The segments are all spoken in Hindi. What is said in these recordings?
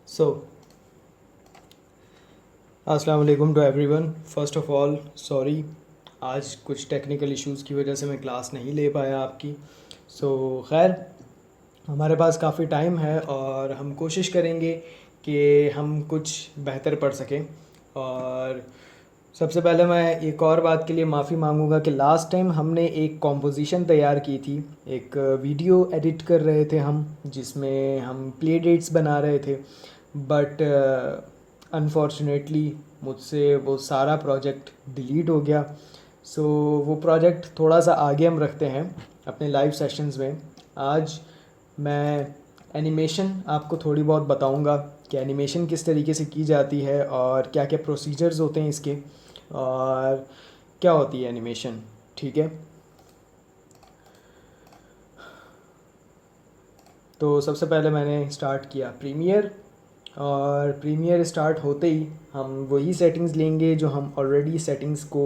सो अस्सलाम वालेकुम to everyone. First of all sorry, आज कुछ टेक्निकल इश्यूज़ की वजह से मैं क्लास नहीं ले पाया आपकी। खैर, हमारे पास काफ़ी टाइम है और हम कोशिश करेंगे कि हम कुछ बेहतर पढ़ सकें। और सबसे पहले मैं एक और बात के लिए माफ़ी मांगूंगा कि लास्ट टाइम हमने एक कॉम्पोजिशन तैयार की थी, एक वीडियो एडिट कर रहे थे हम, जिसमें हम प्ले डेट्स बना रहे थे। बट अनफॉर्चुनेटली मुझसे वो सारा प्रोजेक्ट डिलीट हो गया। सो वो प्रोजेक्ट थोड़ा सा आगे हम रखते हैं अपने लाइव सेशंस में। आज मैं एनिमेशन आपको थोड़ी बहुत बताऊंगा कि एनिमेशन किस तरीके से की जाती है और क्या क्या प्रोसीजर्स होते हैं इसके, और क्या होती है एनिमेशन। ठीक है, तो सबसे पहले मैंने स्टार्ट किया प्रीमियर, और प्रीमियर स्टार्ट होते ही हम वही सेटिंग्स लेंगे जो हम ऑलरेडी सेटिंग्स को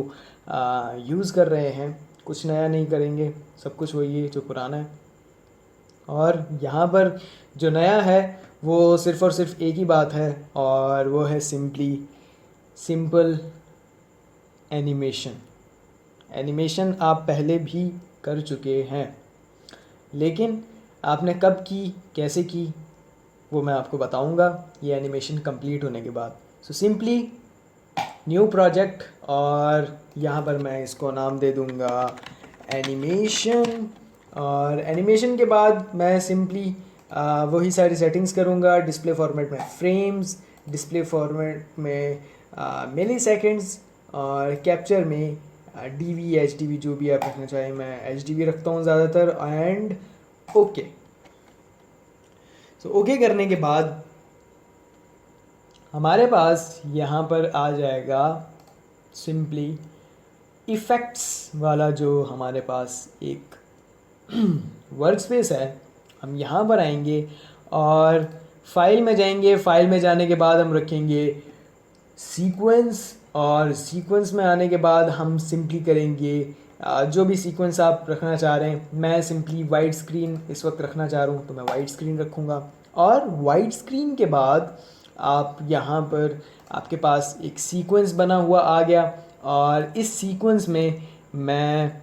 यूज़ कर रहे हैं। कुछ नया नहीं करेंगे, सब कुछ वही है जो पुराना है। और यहाँ पर जो नया है वो सिर्फ़ और सिर्फ एक ही बात है, और वो है सिंपल एनिमेशन। एनिमेशन आप पहले भी कर चुके हैं, लेकिन आपने कब की, कैसे की, वो मैं आपको बताऊंगा ये एनिमेशन कंप्लीट होने के बाद। सिंपली न्यू प्रोजेक्ट, और यहाँ पर मैं इसको नाम दे दूँगा एनिमेशन। और एनिमेशन के बाद मैं सिंपली वही सारी सेटिंग्स करूँगा। डिस्प्ले फॉर्मेट में फ्रेम्स, डिस्प्ले फॉर्मेट में मिली सेकेंड्स, और कैप्चर में डीवी एच डी वी जो भी आप रखना चाहें। मैं एच डी वी रखता हूँ ज़्यादातर। एंड ओके, ओके करने के बाद हमारे पास यहाँ पर आ जाएगा सिंपली इफ़ेक्ट्स वाला जो हमारे पास एक वर्क स्पेस है। हम यहाँ पर आएंगे और फाइल में जाएंगे। फाइल में जाने के बाद हम रखेंगे सीक्वेंस, और सीक्वेंस में आने के बाद हम सिंपली करेंगे जो भी सीक्वेंस आप रखना चाह रहे हैं। मैं सिंपली वाइड स्क्रीन इस वक्त रखना चाह रहा हूँ, तो मैं वाइड स्क्रीन रखूँगा। और वाइड स्क्रीन के बाद आप यहाँ पर आपके पास एक सीक्वेंस बना हुआ आ गया, और इस सीक्वेंस में मैं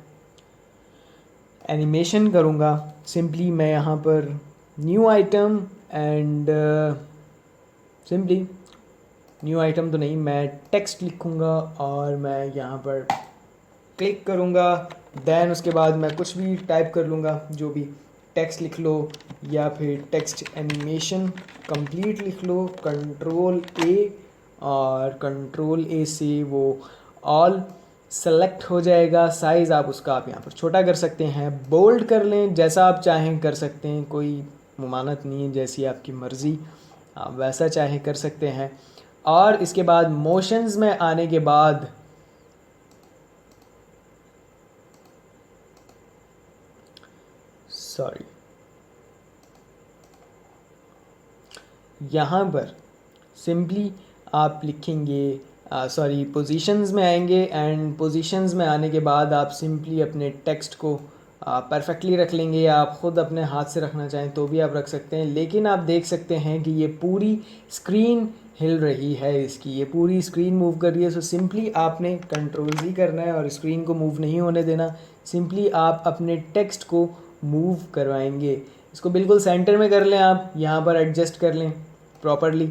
एनिमेशन करूँगा। सिंपली मैं यहाँ पर new item, and simply new item तो नहीं, मैं टेक्स्ट लिखूँगा और मैं यहाँ पर क्लिक करूँगा। देन उसके बाद मैं कुछ भी टाइप कर लूँगा, जो भी टेक्स्ट लिख लो, या फिर टेक्स्ट एनिमेशन कंप्लीट लिख लो, कंट्रोल ए, और कंट्रोल ए से वो ऑल सेलेक्ट हो जाएगा। साइज़ आप उसका आप यहाँ पर छोटा कर सकते हैं, बोल्ड कर लें, जैसा आप चाहें कर सकते हैं, कोई ममानत नहीं है, जैसी आपकी मर्ज़ी आप वैसा चाहे कर सकते हैं। और इसके बाद मोशंस में आने के बाद सॉरी, यहाँ पर सिंपली आप लिखेंगे सॉरी पोजीशंस में आएंगे, एंड पोजीशंस में आने के बाद आप सिंपली अपने टेक्स्ट को परफेक्टली रख लेंगे, या आप ख़ुद अपने हाथ से रखना चाहें तो भी आप रख सकते हैं। लेकिन आप देख सकते हैं कि ये पूरी स्क्रीन हिल रही है, इसकी ये पूरी स्क्रीन मूव कर रही है। सिंपली आपने कंट्रोल जी करना है और स्क्रीन को मूव नहीं होने देना। सिंपली आप अपने टेक्स्ट को मूव करवाएंगे। इसको बिल्कुल सेंटर में कर लें, आप यहाँ पर एडजस्ट कर लें प्रॉपरली।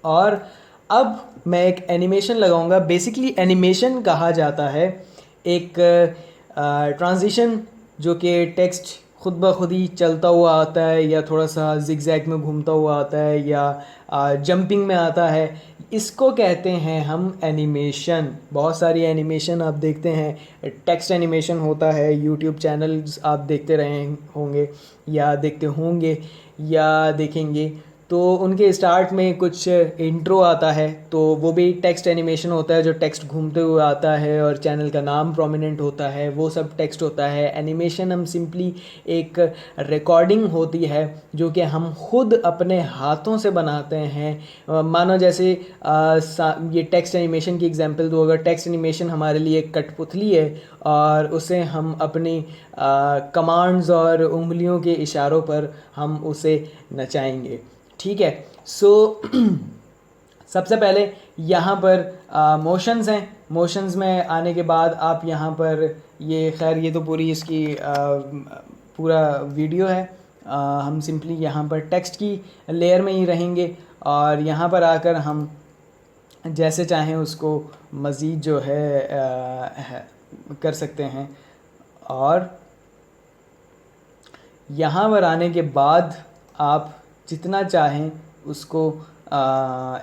और अब मैं एक एनिमेशन लगाऊंगा। बेसिकली एनिमेशन कहा जाता है एक ट्रांजिशन जो कि टेक्स्ट खुद ब खुद ही चलता हुआ आता है, या थोड़ा सा जिगजैग में घूमता हुआ आता है, या जंपिंग में आता है। इसको कहते हैं हम एनिमेशन। बहुत सारी एनिमेशन आप देखते हैं, टेक्स्ट एनिमेशन होता है, यूट्यूब चैनल्स आप देखते रहे होंगे, या देखते होंगे, या देखेंगे, तो उनके स्टार्ट में कुछ इंट्रो आता है, तो वो भी टेक्स्ट एनिमेशन होता है, जो टेक्स्ट घूमते हुए आता है और चैनल का नाम प्रोमिनेंट होता है, वो सब टेक्स्ट होता है। एनिमेशन हम सिंपली एक रिकॉर्डिंग होती है जो कि हम खुद अपने हाथों से बनाते हैं। मानो जैसे ये टेक्स्ट एनिमेशन की एग्जांपल दो, अगर टेक्स्ट एनिमेशन हमारे लिए एक कठपुतली है और उसे हम अपनी कमांड्स और उंगलियों के इशारों पर हम उसे नचाएंगे। ठीक है। सो सबसे पहले यहाँ पर मोशंस हैं। मोशंस में आने के बाद आप यहाँ पर ये खैर ये तो पूरी इसकी पूरा वीडियो है। हम सिंपली यहाँ पर टेक्स्ट की लेयर में ही रहेंगे और यहाँ पर आकर हम जैसे चाहें उसको मज़ीद जो है कर सकते हैं। और यहाँ पर आने के बाद आप जितना चाहें उसको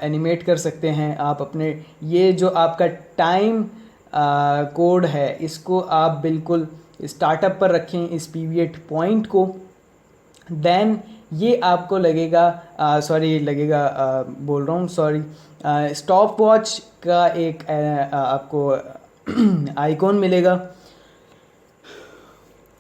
एनिमेट कर सकते हैं। आप अपने ये जो आपका टाइम कोड है इसको आप बिल्कुल स्टार्टअप पर रखें, इस पीवियट पॉइंट को। देन ये आपको लगेगा बोल रहा हूँ सॉरी, स्टॉप वॉच का एक आपको आइकॉन मिलेगा।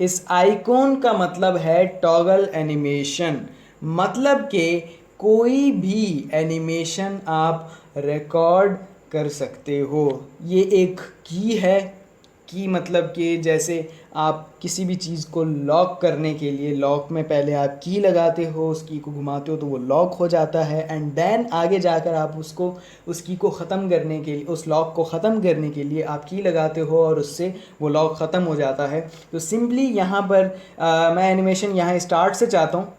इस आइकॉन का मतलब है टॉगल एनिमेशन, मतलब कि कोई भी एनिमेशन आप रिकॉर्ड कर सकते हो। ये एक की है। की मतलब कि जैसे आप किसी भी चीज़ को लॉक करने के लिए लॉक में पहले आप की लगाते हो, उस की को घुमाते हो तो वो लॉक हो जाता है, एंड देन आगे जाकर आप उसको उस की को ख़त्म करने के लिए, उस लॉक को ख़त्म करने के लिए आप की लगाते हो और उससे वो लॉक ख़त्म हो जाता है। तो सिंपली यहाँ पर मैं एनिमेशन यहाँ स्टार्ट से चाहता हूँ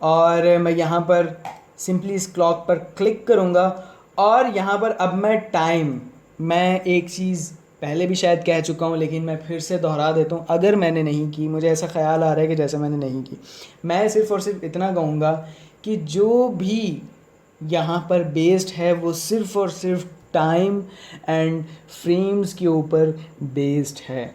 और मैं यहाँ पर सिंपली इस क्लॉक पर क्लिक करूँगा और यहाँ पर अब मैं एक चीज़ पहले भी शायद कह चुका हूँ लेकिन मैं फिर से दोहरा देता हूँ, अगर मैंने नहीं की, मुझे ऐसा ख़्याल आ रहा है कि जैसे मैंने नहीं की, मैं सिर्फ़ और सिर्फ इतना कहूँगा कि जो भी यहाँ पर बेस्ड है वो सिर्फ़ और सिर्फ टाइम एंड फ्रेम्स के ऊपर बेस्ड है।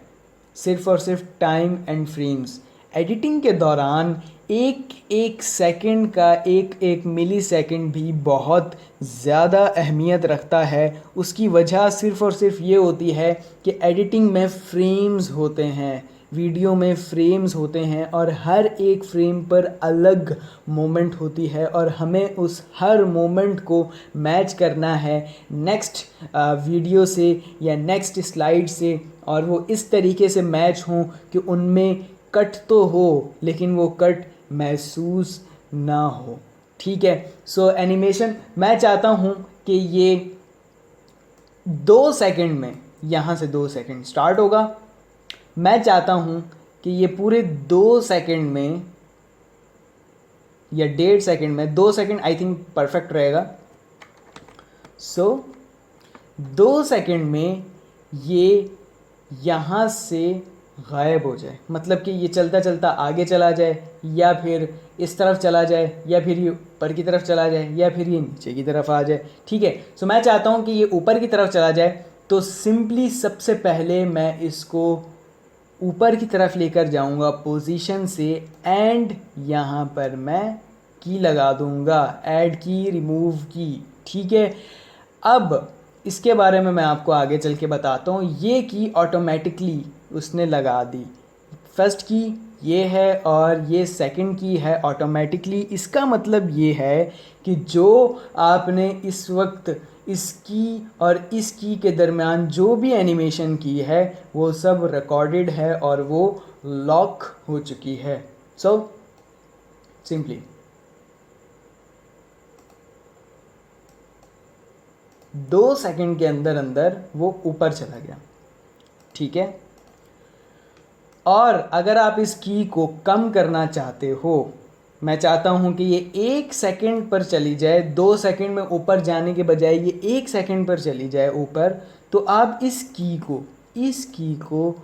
सिर्फ़ और सिर्फ टाइम एंड फ्रेम्स। एडिटिंग के दौरान एक एक सेकंड का एक एक मिली सेकंड भी बहुत ज़्यादा अहमियत रखता है। उसकी वजह सिर्फ़ और सिर्फ ये होती है कि एडिटिंग में फ्रेम्स होते हैं, वीडियो में फ्रेम्स होते हैं और हर एक फ्रेम पर अलग मोमेंट होती है और हमें उस हर मोमेंट को मैच करना है नेक्स्ट वीडियो से या नेक्स्ट स्लाइड से, और वो इस तरीके से मैच हों कि उनमें कट तो हो लेकिन वो कट महसूस ना हो। ठीक है। सो एनिमेशन मैं चाहता हूँ कि ये 2 सेकंड में, यहाँ से 2 सेकंड स्टार्ट होगा, मैं चाहता हूँ कि ये पूरे 2 सेकंड में या 1.5 सेकंड में, 2 सेकंड आई थिंक परफेक्ट रहेगा। सो 2 सेकंड में ये यहाँ से गायब हो जाए, मतलब कि ये चलता चलता आगे चला जाए या फिर इस तरफ चला जाए या फिर ये ऊपर की तरफ चला जाए या फिर ये नीचे की तरफ आ जाए। ठीक है। सो मैं चाहता हूँ कि ये ऊपर की तरफ चला जाए, तो सिंपली सबसे पहले मैं इसको ऊपर की तरफ लेकर जाऊँगा पोजीशन से, एंड यहाँ पर मैं की लगा दूँगा, ऐड की, रिमूव की। ठीक है। अब इसके बारे में मैं आपको आगे चल के बताता हूँ। ये की ऑटोमेटिकली उसने लगा दी, फर्स्ट की ये है और ये सेकंड की है ऑटोमेटिकली। इसका मतलब ये है कि जो आपने इस वक्त इस की और इस की के दरमियान जो भी एनिमेशन की है वो सब रिकॉर्डेड है और वो लॉक हो चुकी है। सो सिंपली 2 सेकंड के अंदर अंदर वो ऊपर चला गया। ठीक है। और अगर आप इस की को कम करना चाहते हो, मैं चाहता हूं कि ये 1 सेकंड पर चली जाए, 2 सेकंड में ऊपर जाने के बजाय ये 1 सेकंड पर चली जाए ऊपर, तो आप इस की को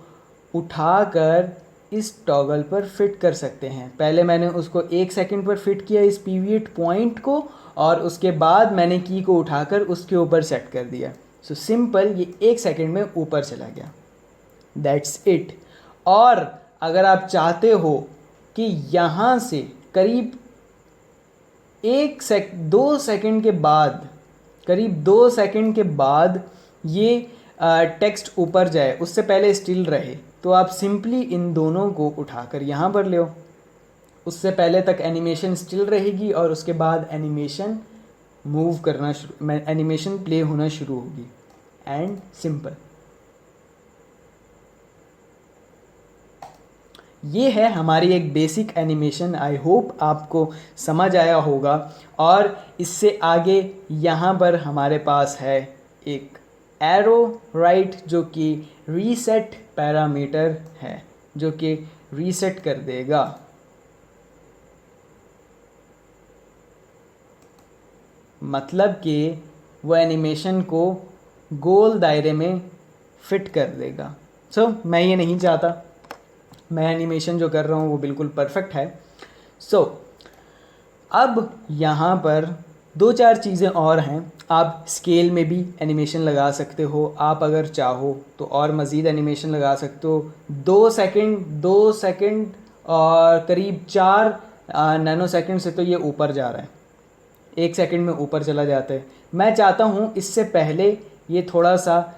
उठाकर इस टॉगल पर फिट कर सकते हैं। पहले मैंने उसको 1 सेकंड पर फिट किया इस पीवियट पॉइंट को, और उसके बाद मैंने की को उठाकर उसके ऊपर सेट कर दिया। सो सिंपल, ये 1 सेकंड में ऊपर चला गया। That's it. और अगर आप चाहते हो कि यहाँ से करीब 2 सेकंड के बाद, करीब 2 सेकंड के बाद ये टेक्स्ट ऊपर जाए, उससे पहले स्टिल रहे, तो आप सिंपली इन दोनों को उठाकर यहाँ पर ले आओ। उससे पहले तक एनिमेशन स्टिल रहेगी और उसके बाद एनिमेशन मूव करना एनिमेशन प्ले होना शुरू होगी। And simple. ये है हमारी एक बेसिक एनिमेशन। आई होप आपको समझ आया होगा। और इससे आगे यहाँ पर हमारे पास है एक एरो राइट, जो कि रीसेट पैरामीटर है, जो कि रीसेट कर देगा। मतलब कि वो एनिमेशन को गोल दायरे में फिट कर देगा। सो मैं ये नहीं चाहता, मैं एनिमेशन जो कर रहा हूँ वो बिल्कुल परफेक्ट है। अब यहाँ पर दो चार चीज़ें और हैं। आप स्केल में भी एनिमेशन लगा सकते हो, आप अगर चाहो तो और मज़ीद एनिमेशन लगा सकते हो। 2 सेकंड और करीब 4 नैनो सेकंड से तो ये ऊपर जा रहा है, 1 सेकंड में ऊपर चला जाता है। मैं चाहता हूँ इससे पहले ये थोड़ा सा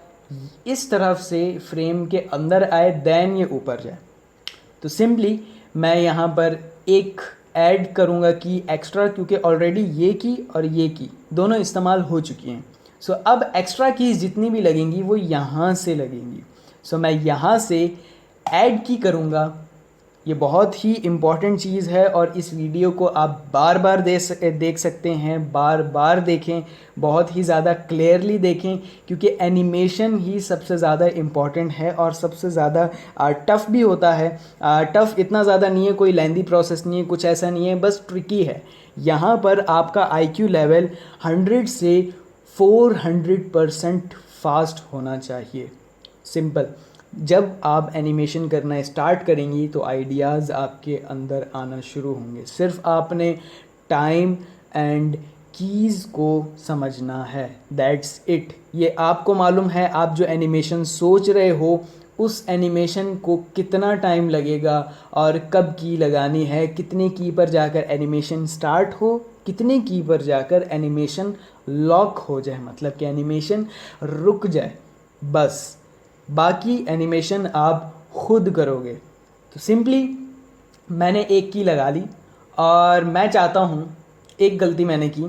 इस तरफ से फ्रेम के अंदर आए, देन ये ऊपर जाए। तो सिंपली मैं यहाँ पर एक ऐड करूँगा की एक्स्ट्रा, क्योंकि ऑलरेडी ये की और ये की दोनों इस्तेमाल हो चुकी हैं। सो अब एक्स्ट्रा कीज़ जितनी भी लगेंगी वो यहाँ से लगेंगी। सो मैं यहाँ से ऐड की करूँगा। ये बहुत ही इम्पॉर्टेंट चीज़ है और इस वीडियो को आप बार बार देख सकते हैं, बार बार देखें, बहुत ही ज़्यादा क्लियरली देखें, क्योंकि एनिमेशन ही सबसे ज़्यादा इम्पॉर्टेंट है और सबसे ज़्यादा टफ़ भी होता है। टफ़ इतना ज़्यादा नहीं है, कोई लेंदी प्रोसेस नहीं है, कुछ ऐसा नहीं है, बस ट्रिकी है। यहाँ पर आपका IQ लेवल 100 से 400% फास्ट होना चाहिए। सिंपल। जब आप एनिमेशन करना स्टार्ट करेंगी तो आइडियाज़ आपके अंदर आना शुरू होंगे। सिर्फ आपने टाइम एंड कीज़ को समझना है, दैट्स इट। ये आपको मालूम है, आप जो एनिमेशन सोच रहे हो उस एनिमेशन को कितना टाइम लगेगा और कब की लगानी है, कितने की पर जाकर एनिमेशन स्टार्ट हो, कितने की पर जाकर एनिमेशन लॉक हो जाए, मतलब कि एनिमेशन रुक जाए। बस बाकी एनिमेशन आप खुद करोगे। तो सिंपली मैंने एक की लगा ली और मैं चाहता हूँ, एक गलती मैंने की,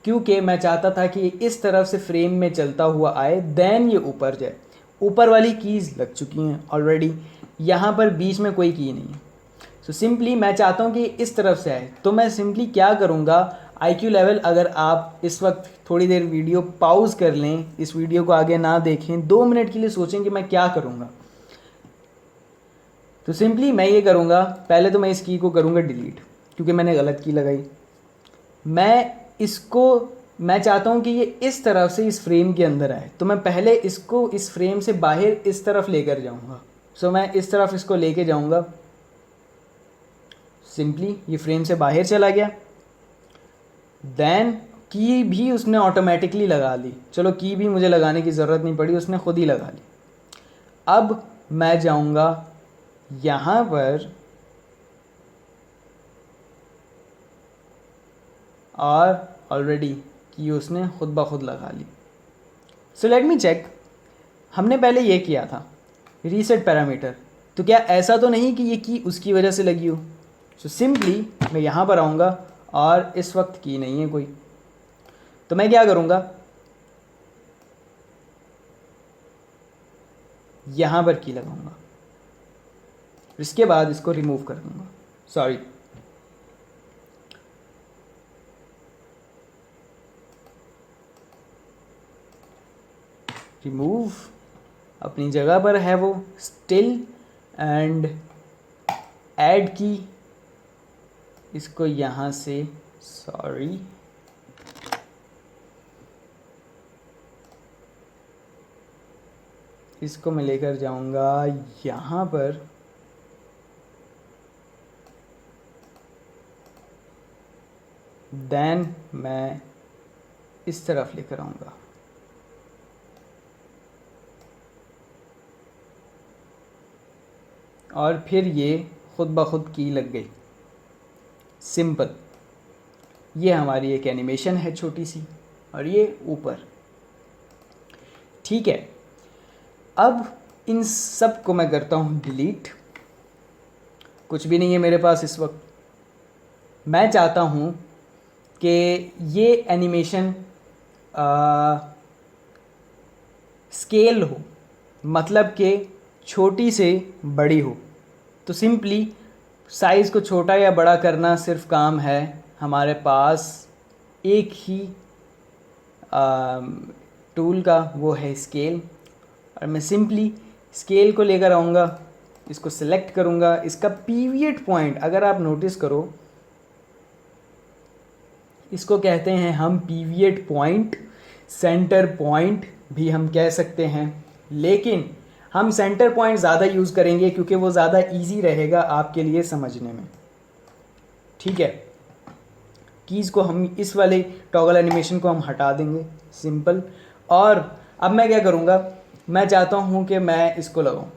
क्योंकि मैं चाहता था कि इस तरफ से फ्रेम में चलता हुआ आए, देन ये ऊपर जाए। ऊपर वाली कीज़ लग चुकी हैं ऑलरेडी, यहाँ पर बीच में कोई की नहीं है। सो सिंपली मैं चाहता हूँ कि इस तरफ से आए, तो मैं सिंपली क्या करूँगा, IQ लेवल, अगर आप इस वक्त थोड़ी देर वीडियो पॉज कर लें, इस वीडियो को आगे ना देखें, 2 मिनट के लिए सोचें कि मैं क्या करूँगा। तो सिंपली मैं ये करूँगा, पहले तो मैं इस की को करूँगा डिलीट, क्योंकि मैंने गलत की लगाई। मैं चाहता हूँ कि ये इस तरफ से इस फ्रेम के अंदर आए, तो मैं पहले इसको इस फ्रेम से बाहर इस तरफ लेकर जाऊँगा। सो मैं इस तरफ इसको लेके जाऊँगा, सिंपली ये फ्रेम से बाहर चला गया। देन की भी उसने ऑटोमेटिकली लगा ली, चलो की भी मुझे लगाने की ज़रूरत नहीं पड़ी, उसने खुद ही लगा ली। अब मैं जाऊँगा यहाँ पर और ऑलरेडी की उसने खुद ब खुद लगा ली। सो लेट मी चेक, हमने पहले ये किया था रीसेट पैरामीटर, तो क्या ऐसा तो नहीं कि ये की उसकी वजह से लगी हो। सो सिंपली मैं यहाँ पर आऊँगा और इस वक्त की नहीं है कोई, तो मैं क्या करूँगा, यहाँ पर की लगाऊंगा, इसके बाद इसको रिमूव कर दूँगा। सॉरी, रिमूव अपनी जगह पर है वो, स्टिल एंड ऐड की, इसको यहाँ से, सॉरी, इसको मैं लेकर जाऊंगा यहाँ पर, देन मैं इस तरफ लेकर आऊँगा। और फिर ये खुद ब खुद की लग गई। सिंपल, ये हमारी एक एनिमेशन है छोटी सी, और ये ऊपर। ठीक है, अब इन सब को मैं करता हूँ डिलीट। कुछ भी नहीं है मेरे पास इस वक्त। मैं चाहता हूँ कि ये एनिमेशन स्केल हो, मतलब कि छोटी से बड़ी हो। तो सिंपली साइज़ को छोटा या बड़ा करना सिर्फ काम है हमारे पास एक ही टूल का, वो है स्केल। और मैं सिंपली स्केल को लेकर आऊँगा, इसको सिलेक्ट करूँगा। इसका पीवियट पॉइंट अगर आप नोटिस करो, इसको कहते हैं हम पीवियट पॉइंट, सेंटर पॉइंट भी हम कह सकते हैं, लेकिन हम सेंटर पॉइंट ज़्यादा यूज़ करेंगे क्योंकि वो ज़्यादा इजी रहेगा आपके लिए समझने में। ठीक है, कीज़ को हम इस वाले टॉगल एनिमेशन को हम हटा देंगे, सिंपल। और अब मैं क्या करूँगा, मैं चाहता हूँ कि मैं इसको लगाऊँ,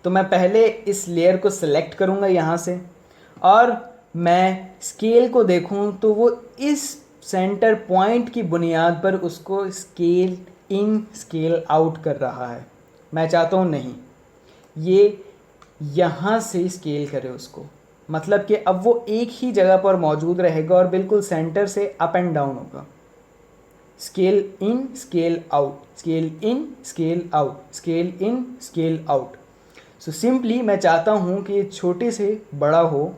तो मैं पहले इस लेयर को सिलेक्ट करूँगा यहाँ से, और मैं स्केल को देखूँ तो वो इस सेंटर पॉइंट की बुनियाद पर उसको स्केल इन स्केल आउट कर रहा है। मैं चाहता हूँ नहीं, ये यहाँ से स्केल करे उसको, मतलब कि अब वो एक ही जगह पर मौजूद रहेगा और बिल्कुल सेंटर से अप एंड डाउन होगा। Scale in scale out, scale in scale out, scale in scale out. So simply मैं चाहता हूँ कि छोटे से बड़ा हो,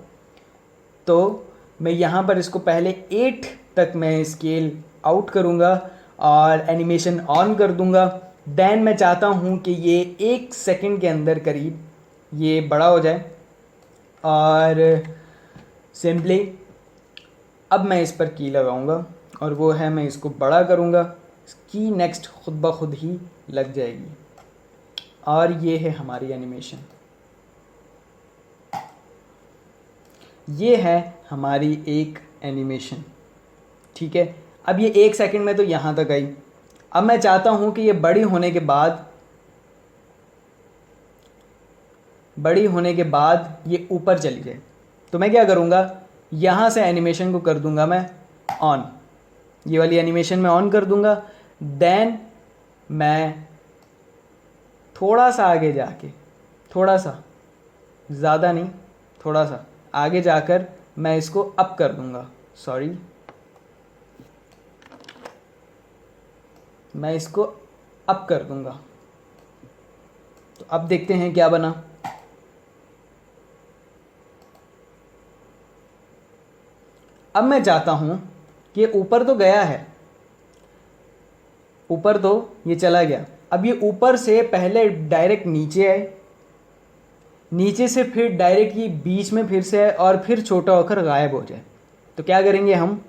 तो मैं यहाँ पर इसको पहले 8 तक मैं स्केल आउट करूँगा और एनिमेशन ऑन कर दूँगा। देन मैं चाहता हूँ कि ये 1 सेकंड के अंदर करीब ये बड़ा हो जाए, और सिंपली अब मैं इस पर की लगाऊंगा, और वो है मैं इसको बड़ा करूँगा। की नेक्स्ट खुद ब खुद ही लग जाएगी, और ये है हमारी एनिमेशन। ये है हमारी एक एनिमेशन। ठीक है, अब ये 1 सेकंड में तो यहाँ तक आई। अब मैं चाहता हूँ कि ये बड़ी होने के बाद ये ऊपर चली जाए। तो मैं क्या करूँगा, यहाँ से एनिमेशन को कर दूँगा मैं ऑन, ये वाली एनिमेशन मैं ऑन कर दूँगा। देन मैं थोड़ा सा आगे जाके, थोड़ा सा, ज़्यादा नहीं, थोड़ा सा आगे जाकर मैं इसको अप कर दूँगा। सॉरी, मैं इसको अप कर दूँगा। तो अब देखते हैं क्या बना। अब मैं चाहता हूँ कि ऊपर तो गया है, ऊपर तो ये चला गया, अब ये ऊपर से पहले डायरेक्ट नीचे आए, नीचे से फिर डायरेक्ट ये बीच में फिर से आए, और फिर छोटा होकर गायब हो जाए। तो क्या करेंगे, हम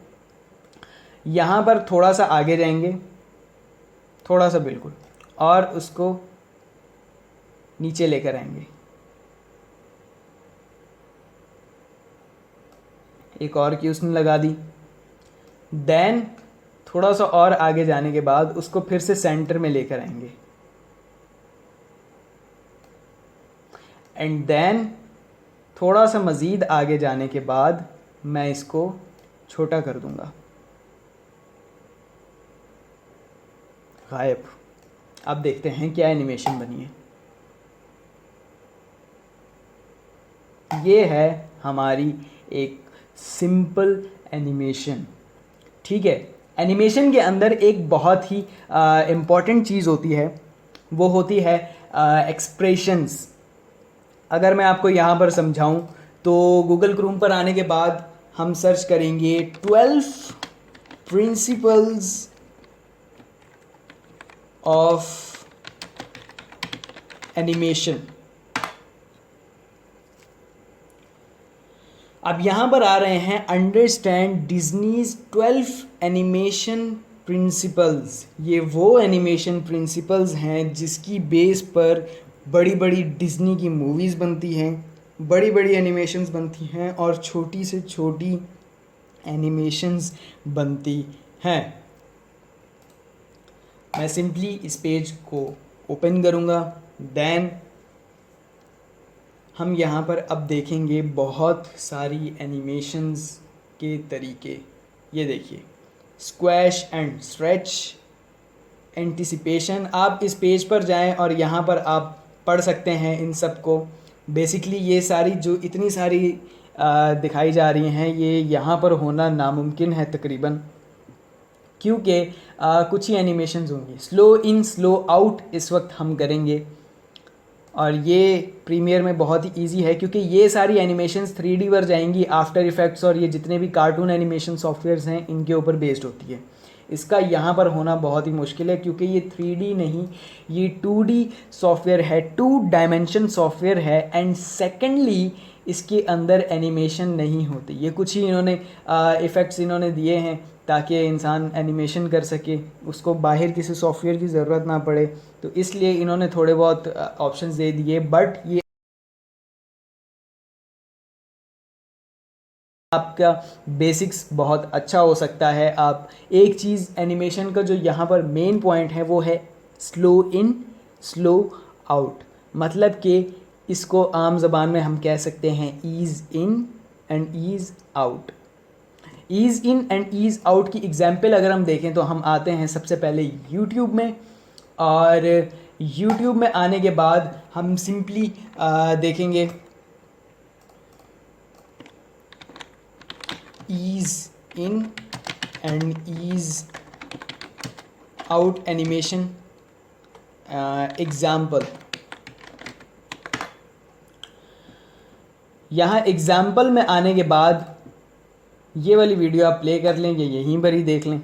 यहाँ पर थोड़ा सा आगे जाएंगे, थोड़ा सा बिल्कुल, और उसको नीचे लेकर आएंगे। एक और की उसने लगा दी। देन थोड़ा सा और आगे जाने के बाद उसको फिर से सेंटर में लेकर आएंगे, एंड देन थोड़ा सा मज़ीद आगे जाने के बाद मैं इसको छोटा कर दूंगा, गायब। अब देखते हैं क्या एनिमेशन बनी है। ये है हमारी एक सिंपल एनिमेशन। ठीक है, एनिमेशन के अंदर एक बहुत ही इम्पॉर्टेंट चीज़ होती है, वो होती है एक्सप्रेशंस। अगर मैं आपको यहाँ पर समझाऊँ तो गूगल क्रोम पर आने के बाद हम सर्च करेंगे 12 प्रिंसिपल्स ऑफ एनिमेशन। अब यहाँ पर आ रहे हैं अंडरस्टैंड डिज्नीज 12 एनिमेशन प्रिंसिपल्स। ये वो एनिमेशन प्रिंसिपल्स हैं जिसकी बेस पर बड़ी बड़ी डिज्नी की मूवीज़ बनती हैं, बड़ी बड़ी एनिमेशंस बनती हैं, और छोटी से छोटी एनिमेशंस बनती हैं। मैं सिंपली इस पेज को ओपन करूँगा। देन हम यहाँ पर अब देखेंगे बहुत सारी एनिमेशंस के तरीके। ये देखिए, स्क्वैश एंड स्ट्रेच, एंटिसिपेशन। आप इस पेज पर जाएं और यहाँ पर आप पढ़ सकते हैं इन सब को। बेसिकली ये सारी जो इतनी सारी दिखाई जा रही हैं, ये यहाँ पर होना नामुमकिन है तकरीबन, क्योंकि कुछ ही एनिमेशंस होंगी। स्लो इन स्लो आउट इस वक्त हम करेंगे। और ये प्रीमियर में बहुत ही इजी है क्योंकि ये सारी एनिमेशंस 3D पर जाएंगी। आफ्टर इफेक्ट्स और ये जितने भी कार्टून एनिमेशन सॉफ्टवेयर्स हैं इनके ऊपर बेस्ड होती है। इसका यहाँ पर होना बहुत ही मुश्किल है क्योंकि ये 3D नहीं, ये 2D सॉफ्टवेयर है, 2 डायमेंशन सॉफ्टवेयर है। एंड सेकेंडली इसके अंदर एनिमेशन नहीं होती। ये कुछ ही इन्होंने इफ़ेक्ट्स इन्होंने दिए हैं ताकि इंसान एनिमेशन कर सके, उसको बाहर किसी सॉफ्टवेयर की ज़रूरत ना पड़े, तो इसलिए इन्होंने थोड़े बहुत ऑप्शंस दे दिए। बट ये आपका बेसिक्स बहुत अच्छा हो सकता है। आप एक चीज़ एनिमेशन का जो यहाँ पर मेन पॉइंट है वो है स्लो इन स्लो आउट। मतलब कि इसको आम ज़बान में हम कह सकते हैं ease in and ease out. Ease in and ease out की एग्जांपल अगर हम देखें तो हम आते हैं सबसे पहले यूट्यूब में, और यूट्यूब में आने के बाद हम सिंपली देखेंगे ease in and ease out animation example. यहाँ एग्ज़ाम्पल में आने के बाद ये वाली वीडियो आप प्ले कर लें या यहीं पर ही देख लें।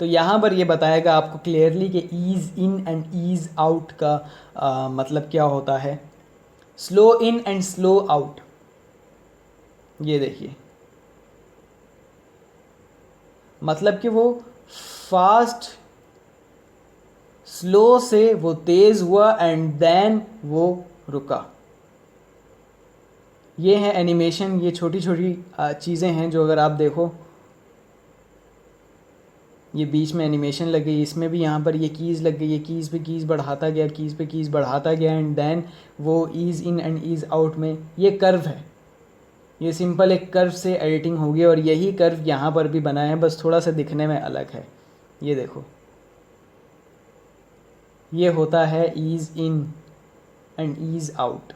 तो यहाँ पर ये बताएगा आपको क्लियरली कि ease in and ease out का मतलब क्या होता है। Slow in and slow out, ये देखिए, मतलब कि वो फास्ट स्लो से वो तेज़ हुआ एंड देन वो रुका। ये है एनिमेशन। ये छोटी छोटी चीज़ें हैं जो अगर आप देखो, ये बीच में एनिमेशन लग गई, इसमें भी यहाँ पर ये कीज़ लग गई, ये कीज़ पे कीज़ बढ़ाता गया, कीज़ पे कीज़ बढ़ाता गया एंड देन वो ease in and ease out में ये कर्व है। ये सिंपल एक कर्व से एडिटिंग होगी और यही कर्व यहाँ पर भी बना है, बस थोड़ा सा दिखने में अलग है। ये देखो, ये होता है ease in and ease out.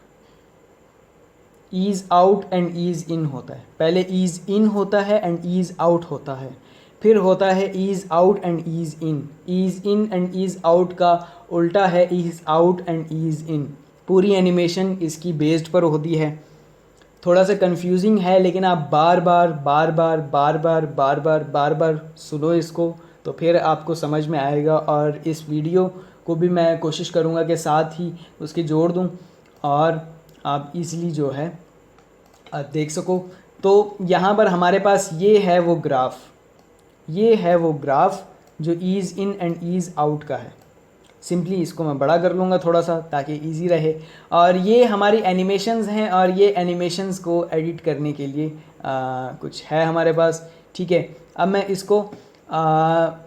Ease out and ease in होता है, पहले ईज़ इन होता है एंड ईज़ आउट होता है, फिर होता है ease out and ease in. Ease in and ease out का उल्टा है ईज़ आउट एंड ईज़ इन। पूरी एनिमेशन इसकी बेस्ड पर होती है। थोड़ा सा कंफ्यूजिंग है लेकिन आप बार बार बार बार बार बार बार बार बार बार सुनो इसको तो फिर आपको समझ में आएगा। और इस वीडियो को भी मैं कोशिश करूँगा कि साथ ही उसके जोड़ दूँ और आप इजीली जो है देख सको। तो यहाँ पर हमारे पास ये है वो ग्राफ, ये है वो ग्राफ जो ease in and ease out का है। सिंपली इसको मैं बड़ा कर लूँगा थोड़ा सा ताकि इजी रहे। और ये हमारी एनिमेशंस हैं और ये एनिमेशंस को एडिट करने के लिए कुछ है हमारे पास। ठीक है, अब मैं इसको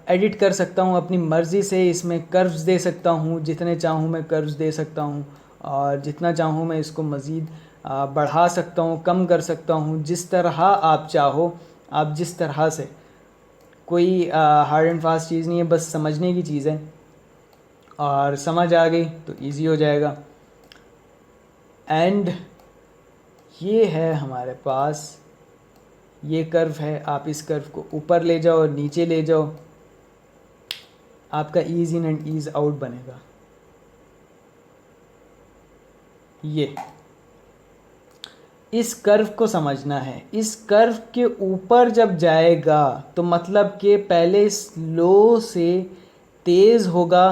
एडिट कर सकता हूँ अपनी मर्ज़ी से। इसमें कर्व्स दे सकता हूँ, जितने चाहूँ मैं कर्व्स दे सकता हूँ और जितना चाहूँ मैं इसको मज़ीद बढ़ा सकता हूँ, कम कर सकता हूँ, जिस तरह आप चाहो। आप जिस तरह से, कोई हार्ड एंड फास्ट चीज़ नहीं है, बस समझने की चीज़ है और समझ आ गई तो इजी हो जाएगा। एंड ये है हमारे पास, ये कर्व है। आप इस कर्व को ऊपर ले जाओ और नीचे ले जाओ, आपका ease in and ease out बनेगा। ये इस कर्व को समझना है। इस कर्व के ऊपर जब जाएगा तो मतलब कि पहले स्लो से तेज़ होगा,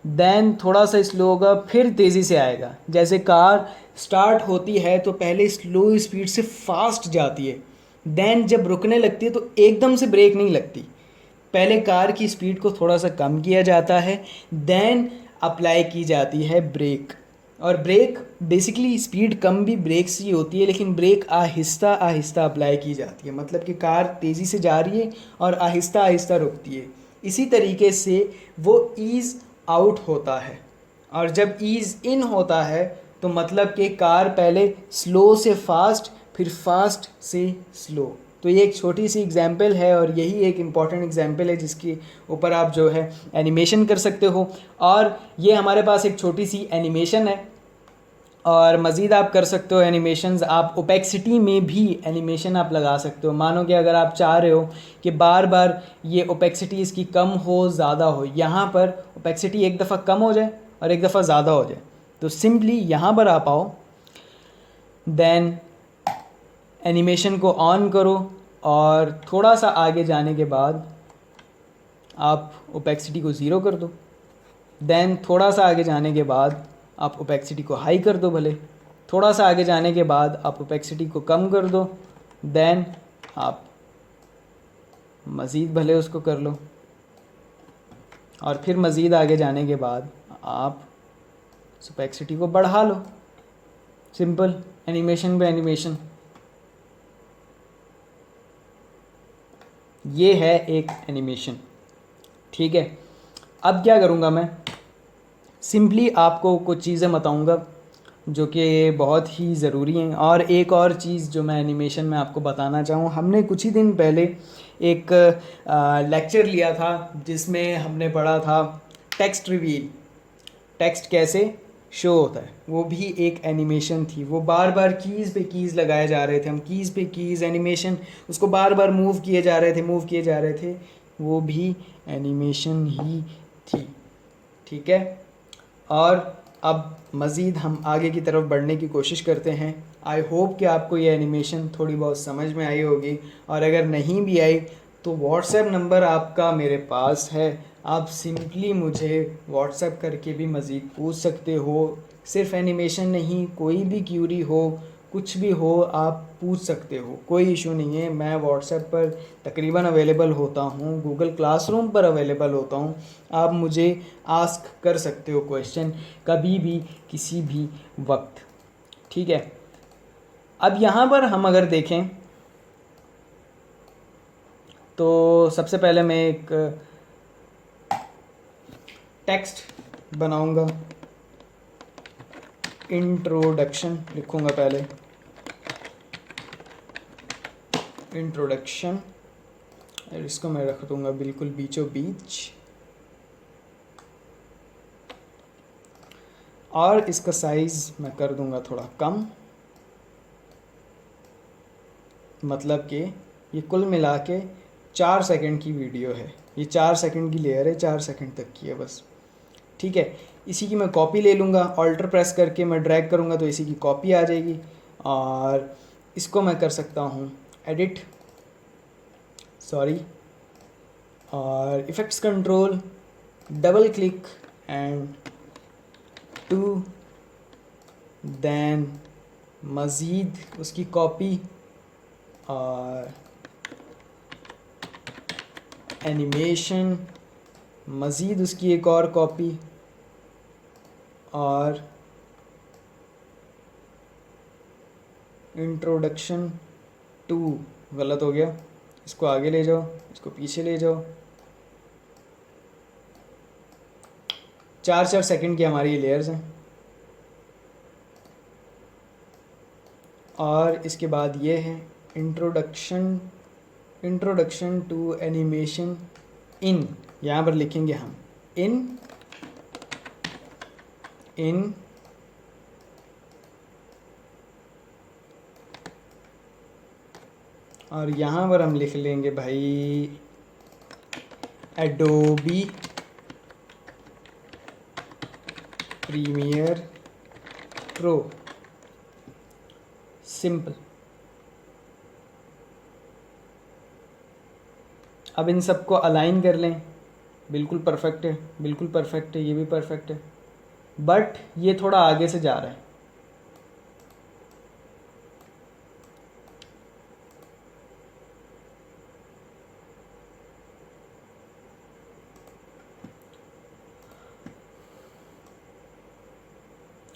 देन थोड़ा सा स्लो होगा, फिर तेज़ी से आएगा। जैसे कार स्टार्ट होती है तो पहले स्लो स्पीड से फास्ट जाती है, देन जब रुकने लगती है तो एकदम से ब्रेक नहीं लगती। पहले कार की स्पीड को थोड़ा सा कम किया जाता है, देन अप्लाई की जाती है ब्रेक। और ब्रेक बेसिकली स्पीड कम भी ब्रेक से ही होती है, लेकिन ब्रेक आहिस्ता आहिस्ता अप्लाई की जाती है। मतलब कि कार तेज़ी से जा रही है और आहिस्ता आहिस्ता रुकती है। इसी तरीके से वो ईज़ आउट होता है। और जब ईज़ इन होता है तो मतलब कि कार पहले स्लो से फास्ट, फिर फास्ट से स्लो। तो ये एक छोटी सी एग्जांपल है और यही एक इम्पॉर्टेंट एग्जांपल है जिसके ऊपर आप जो है एनिमेशन कर सकते हो। और ये हमारे पास एक छोटी सी एनिमेशन है और मज़ीद आप कर सकते हो एनिमेशंस, आप ओपेक्सिटी में भी एनिमेशन आप लगा सकते हो। मानो कि अगर आप चाह रहे हो कि बार बार ये ओपेक्सिटी इसकी कम हो ज़्यादा हो, यहाँ पर ओपेक्सिटी एक दफ़ा कम हो जाए और एक दफ़ा ज़्यादा हो जाए, तो सिंपली यहाँ पर आप आओ, देन एनिमेशन को ऑन करो और थोड़ा सा आगे जाने के बाद आप ओपेक्सिटी को ज़ीरो कर दो। देन थोड़ा सा आगे जाने के बाद आप ओपेक्सिटी को हाई कर दो, भले थोड़ा सा आगे जाने के बाद आप ओपेक्सिटी को कम कर दो, देन आप मज़ीद भले उसको कर लो और फिर मज़ीद आगे जाने के बाद आप ओपेक्सिटी को बढ़ा लो। सिंपल, एनिमेशन पे एनिमेशन। ये है एक एनिमेशन, ठीक है। अब क्या करूँगा मैं, सिंपली आपको कुछ चीज़ें बताऊँगा जो कि बहुत ही ज़रूरी हैं। और एक और चीज़ जो मैं एनिमेशन में आपको बताना चाहूँ, हमने कुछ ही दिन पहले एक लेक्चर लिया था जिसमें हमने पढ़ा था टेक्स्ट रिवील, टेक्स्ट कैसे शो होता है, वो भी एक एनिमेशन थी। वो बार बार कीज़ पे कीज़ लगाए जा रहे थे, हम कीज़ पे कीज़ एनिमेशन, उसको बार बार मूव किए जा रहे थे, वो भी एनिमेशन ही थी, ठीक है। और अब मज़ीद हम आगे की तरफ बढ़ने की कोशिश करते हैं। आई होप कि आपको ये एनिमेशन थोड़ी बहुत समझ में आई होगी, और अगर नहीं भी आई तो व्हाट्सएप नंबर आपका मेरे पास है, आप सिंपली मुझे व्हाट्सएप करके भी मज़ीद पूछ सकते हो। सिर्फ एनिमेशन नहीं, कोई भी क्यूरी हो, कुछ भी हो, आप पूछ सकते हो, कोई इशू नहीं है। मैं व्हाट्सएप पर तकरीबन अवेलेबल होता हूँ, गूगल क्लासरूम पर अवेलेबल होता हूँ, आप मुझे आस्क कर सकते हो क्वेश्चन कभी भी किसी भी वक्त, ठीक है। अब यहाँ पर हम अगर देखें तो सबसे पहले मैं एक टेक्स्ट बनाऊंगा, इंट्रोडक्शन लिखूंगा पहले, इंट्रोडक्शन, और इसको मैं रख दूंगा बिल्कुल बीचों बीच, और इसका साइज़ मैं कर दूंगा थोड़ा कम, मतलब कि ये कुल मिला के 4 सेकंड की वीडियो है, ये 4 सेकंड की लेयर है, 4 सेकंड तक की है बस, ठीक है। इसी की मैं कॉपी ले लूँगा, ऑल्टर प्रेस करके मैं ड्रैग करूँगा तो इसी की कॉपी आ जाएगी, और इसको मैं कर सकता हूँ एडिट, और effects control, double click and two, then मज़ीद उसकी कॉपी और एनिमेशन, मज़ीद उसकी एक और कॉपी, और इंट्रोडक्शन टू, गलत हो गया, इसको आगे ले जाओ, इसको पीछे ले जाओ। 4 सेकंड की हमारी ये लेयर्स हैं, और इसके बाद ये है इंट्रोडक्शन टू एनिमेशन इन, यहाँ पर लिखेंगे हम इन, और यहाँ पर हम लिख लेंगे भाई एडोबी प्रीमियर प्रो, सिंपल। अब इन सबको अलाइन कर लें, बिल्कुल परफेक्ट है, बिल्कुल परफेक्ट है, ये भी परफेक्ट है, बट ये थोड़ा आगे से जा रहा है।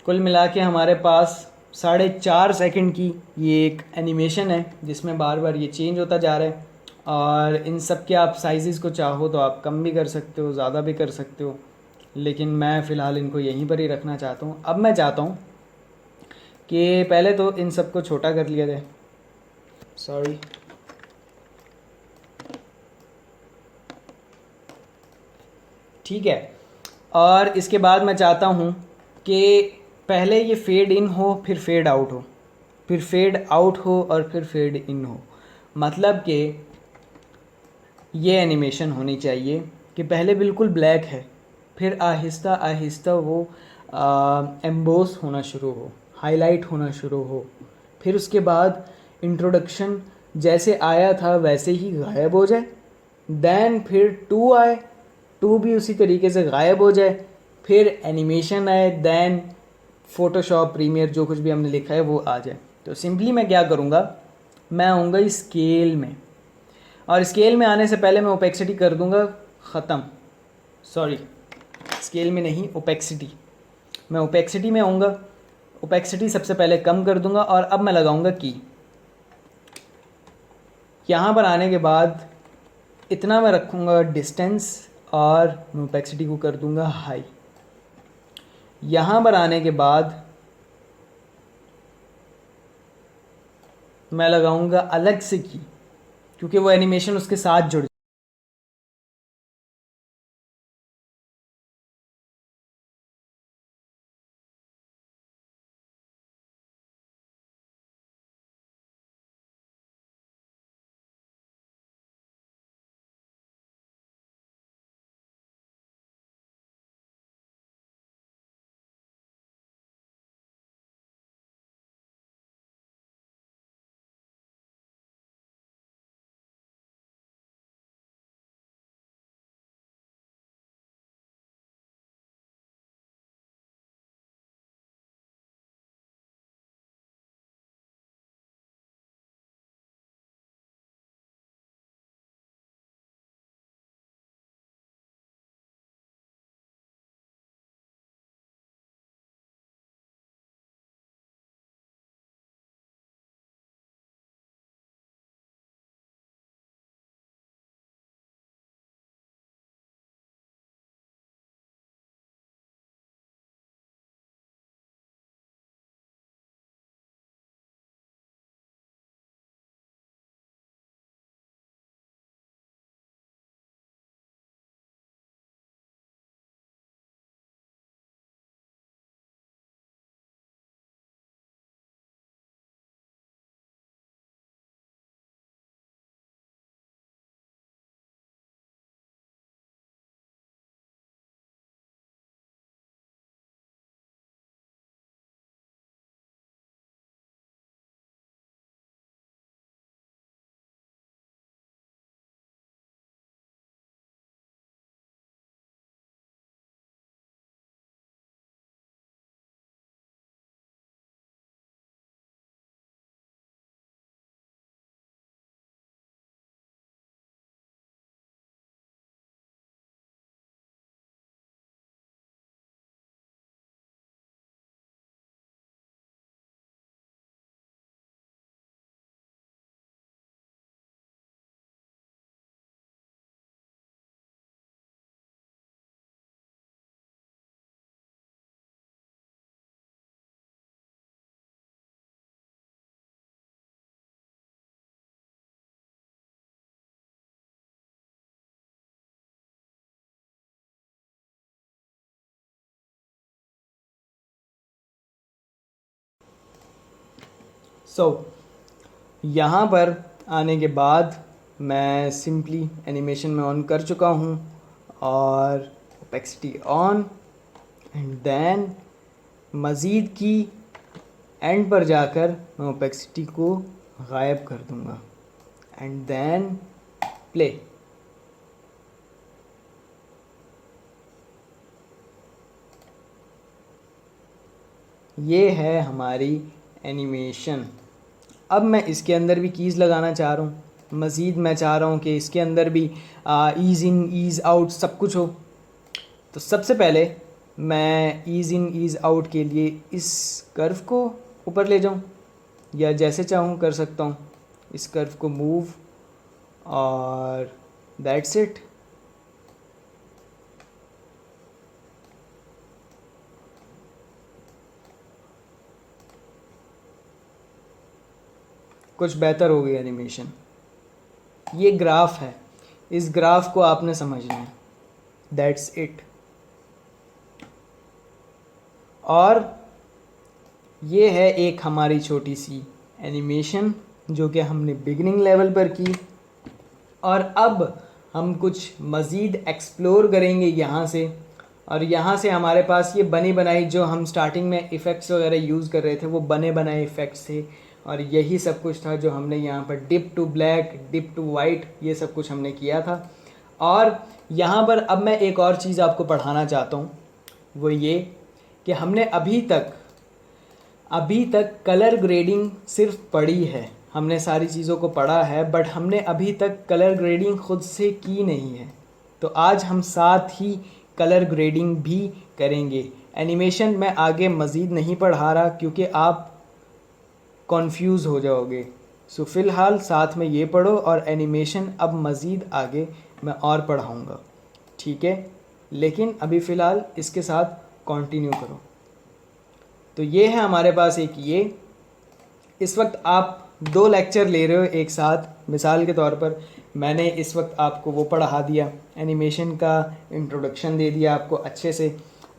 कुल मिला के हमारे पास 4.5 सेकंड की ये एक एनिमेशन है जिसमें बार बार ये चेंज होता जा रहा है, और इन सब के आप साइज़ को चाहो तो आप कम भी कर सकते हो, ज़्यादा भी कर सकते हो, लेकिन मैं फ़िलहाल इनको यहीं पर ही रखना चाहता हूँ। अब मैं चाहता हूँ कि पहले तो इन सब को छोटा कर लिया जाए, ठीक है। और इसके बाद मैं चाहता हूँ कि पहले ये फेड इन हो फिर फेड आउट हो, फिर फेड आउट हो और फिर फेड इन हो। मतलब कि ये एनिमेशन होनी चाहिए कि पहले बिल्कुल ब्लैक है, फिर आहिस्ता आहिस्ता वो एम्बोस होना शुरू हो, हाईलाइट होना शुरू हो, फिर उसके बाद इंट्रोडक्शन जैसे आया था वैसे ही गायब हो जाए, देन फिर टू आए, टू भी उसी तरीके से गायब हो जाए, फिर एनिमेशन आए, देन फ़ोटोशॉप प्रीमियर जो कुछ भी हमने लिखा है वो आ जाए। तो सिंपली मैं क्या करूँगा, मैं आऊँगा स्केल में, और स्केल में आने से पहले मैं ओपेक्सिटी कर दूँगा ख़त्म, सॉरी स्केल में नहीं, ओपेक्सिटी। मैं ओपेक्सिटी में आऊँगा, ओपेक्सिटी सबसे पहले कम कर दूँगा और अब मैं लगाऊँगा की। यहाँ पर आने के बाद इतना मैं रखूँगा डिस्टेंस और मैं ओपेक्सिटी को कर दूँगा हाई। यहाँ पर आने के बाद मैं लगाऊँगा अलग से की, क्योंकि वो एनिमेशन उसके साथ जुड़। सो यहाँ पर आने के बाद मैं सिंपली एनिमेशन में ऑन कर चुका हूँ और ओपेक्सिटी ऑन, एंड देन मज़ीद की एंड पर जाकर मैं ओपेक्सिटी को गायब कर दूँगा, एंड देन प्ले। ये है हमारी एनिमेशन। अब मैं इसके अंदर भी कीज़ लगाना चाह रहा हूँ, मज़ीद मैं चाह रहा हूँ कि इसके अंदर भी ईज़ इन ईज़ आउट सब कुछ हो। तो सबसे पहले मैं ईज़ इन ईज़ आउट के लिए इस कर्व को ऊपर ले जाऊँ, या जैसे चाहूँ कर सकता हूँ, इस कर्व को मूव, और दैट्स इट। कुछ बेहतर हो गई एनिमेशन। ये ग्राफ है, इस ग्राफ को आपने समझना है, दैट्स इट। और ये है एक हमारी छोटी सी एनिमेशन जो कि हमने बिगिनिंग लेवल पर की, और अब हम कुछ मज़ीद एक्सप्लोर करेंगे यहाँ से। और यहाँ से हमारे पास ये बनी बनाई जो हम स्टार्टिंग में इफ़ेक्ट्स वगैरह यूज़ कर रहे थे वो बने बनाए इफ़ेक्ट्स थे, और यही सब कुछ था जो हमने यहाँ पर dip to black, dip to white, ये सब कुछ हमने किया था। और यहाँ पर अब मैं एक और चीज़ आपको पढ़ाना चाहता हूँ, वो ये कि हमने अभी तक कलर ग्रेडिंग सिर्फ पढ़ी है, हमने सारी चीज़ों को पढ़ा है, बट हमने अभी तक कलर ग्रेडिंग ख़ुद से की नहीं है। तो आज हम साथ ही कलर ग्रेडिंग भी करेंगे। एनिमेशन मैं आगे मज़ीद नहीं पढ़ा रहा क्योंकि आप कॉन्फ्यूज़ हो जाओगे। सो फ़िलहाल साथ में ये पढ़ो, और एनिमेशन अब मज़ीद आगे मैं और पढ़ाऊँगा, ठीक है? लेकिन अभी फ़िलहाल इसके साथ कंटिन्यू करो। तो ये है हमारे पास एक ये, इस वक्त आप 2 लेक्चर ले रहे हो एक साथ। मिसाल के तौर पर मैंने इस वक्त आपको वो पढ़ा दिया, एनिमेशन का इंट्रोडक्शन दे दिया आपको अच्छे से।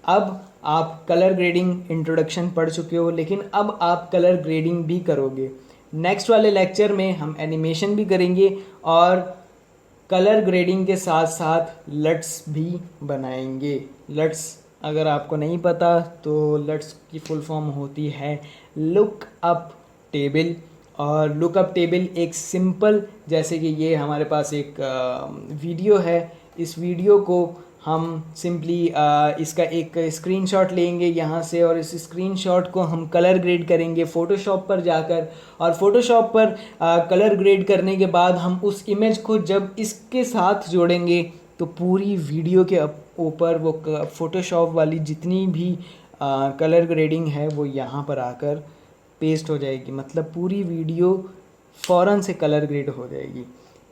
अब आप कलर ग्रेडिंग इंट्रोडक्शन पढ़ चुके हो, लेकिन अब आप कलर ग्रेडिंग भी करोगे। नेक्स्ट वाले लेक्चर में हम एनिमेशन भी करेंगे और कलर ग्रेडिंग के साथ साथ लट्स भी बनाएंगे। लट्स अगर आपको नहीं पता तो लट्स की फुल फॉर्म होती है लुक अप टेबल। और लुक अप टेबल एक सिंपल, जैसे कि ये हमारे पास एक वीडियो है, इस वीडियो को हम सिंपली इसका एक स्क्रीनशॉट लेंगे यहाँ से, और इस स्क्रीनशॉट को हम कलर ग्रेड करेंगे फ़ोटोशॉप पर जाकर, और फ़ोटोशॉप पर कलर ग्रेड करने के बाद हम उस इमेज को जब इसके साथ जोड़ेंगे तो पूरी वीडियो के ऊपर वो फ़ोटोशॉप वाली जितनी भी कलर ग्रेडिंग है वो यहाँ पर आकर पेस्ट हो जाएगी, मतलब पूरी वीडियो फ़ौरन से कलर ग्रेड हो जाएगी,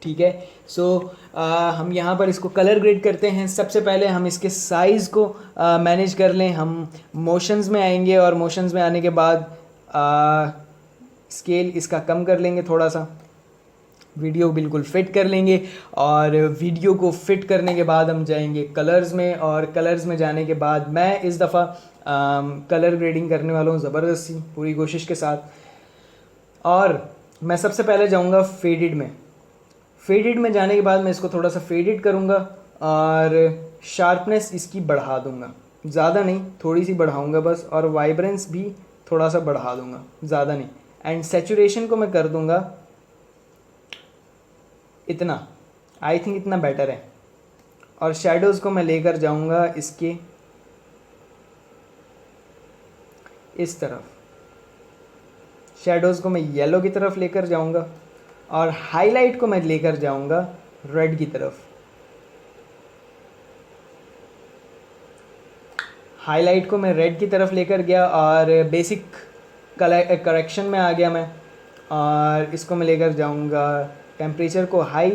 ठीक है? सो हम यहाँ पर इसको कलर ग्रेड करते हैं। सबसे पहले हम इसके साइज़ को मैनेज कर लें। हम मोशंस में आएंगे, और मोशंस में आने के बाद स्केल इसका कम कर लेंगे थोड़ा सा, वीडियो बिल्कुल फिट कर लेंगे, और वीडियो को फिट करने के बाद हम जाएंगे कलर्स में, और कलर्स में जाने के बाद मैं इस दफ़ा कलर ग्रेडिंग करने वाला हूँ ज़बरदस्ती पूरी कोशिश के साथ। और मैं सबसे पहले जाऊँगा फेडेड में। फेडेड में जाने के बाद मैं इसको थोड़ा सा फेडेड करूँगा और शार्पनेस इसकी बढ़ा दूँगा, ज़्यादा नहीं, थोड़ी सी बढ़ाऊँगा बस, और वाइब्रेंस भी थोड़ा सा बढ़ा दूँगा, ज़्यादा नहीं। एंड सैचुरेशन को मैं कर दूँगा इतना, आई थिंक इतना बेटर है। और शेडोज़ को मैं लेकर जाऊँगा इसके इस तरफ, शेडोज़ को मैं येलो की तरफ लेकर जाऊँगा, और हाईलाइट को मैं लेकर जाऊँगा रेड की तरफ। हाईलाइट को मैं रेड की तरफ लेकर गया, और बेसिक करेक्शन में आ गया मैं, और इसको मैं लेकर जाऊँगा टेम्परेचर को हाई,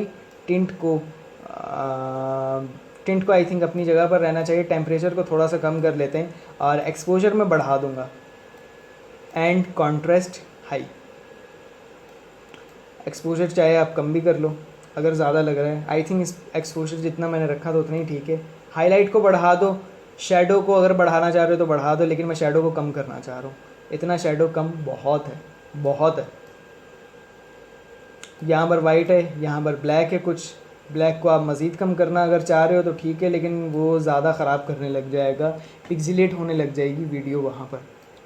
टिंट को आई थिंक अपनी जगह पर रहना चाहिए, टेम्परेचर को थोड़ा सा कम कर लेते हैं, और एक्सपोजर में बढ़ा दूँगा, एंड कॉन्ट्रास्ट हाई। एक्सपोजर चाहे आप कम भी कर लो अगर ज़्यादा लग रहा है, आई थिंक इस एक्सपोजर जितना मैंने रखा था उतना ही ठीक है। हाईलाइट को बढ़ा दो, शेडो को अगर बढ़ाना चाह रहे हो तो बढ़ा दो, लेकिन मैं शेडो को कम करना चाह रहा हूँ, इतना शेडो कम बहुत है, बहुत है। यहाँ पर वाइट है, यहाँ पर ब्लैक है, कुछ ब्लैक को आप मज़ीद कम करना अगर चाह रहे हो तो ठीक है, लेकिन वो ज़्यादा ख़राब करने लग जाएगा, पिक्सेलेट होने लग जाएगी वीडियो वहाँ पर।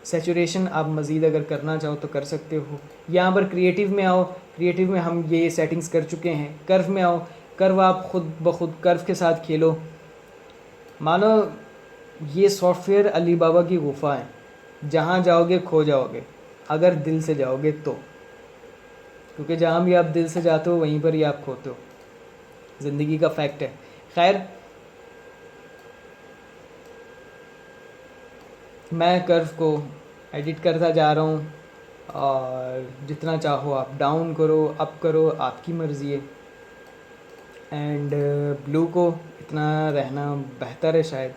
सैचुरेशन आप मज़ीद अगर करना चाहो तो कर सकते हो। यहाँ पर क्रिएटिव में आओ, क्रिएटिव में हम ये सेटिंग्स कर चुके हैं। कर्व में आओ, कर्व आप ख़ुद ब खुद कर्व के साथ खेलो, मानो ये सॉफ्टवेयर अली बाबा की गुफ़ा है, जहाँ जाओगे खो जाओगे अगर दिल से जाओगे तो, क्योंकि जहाँ भी आप दिल से जाते हो वहीं पर ही आप खोते हो, ज़िंदगी का फैक्ट है। खैर, मैं कर्व को एडिट करता जा रहा हूँ, और जितना चाहो आप डाउन करो, अप करो, आपकी मर्ज़ी है। एंड ब्लू को इतना रहना बेहतर है शायद।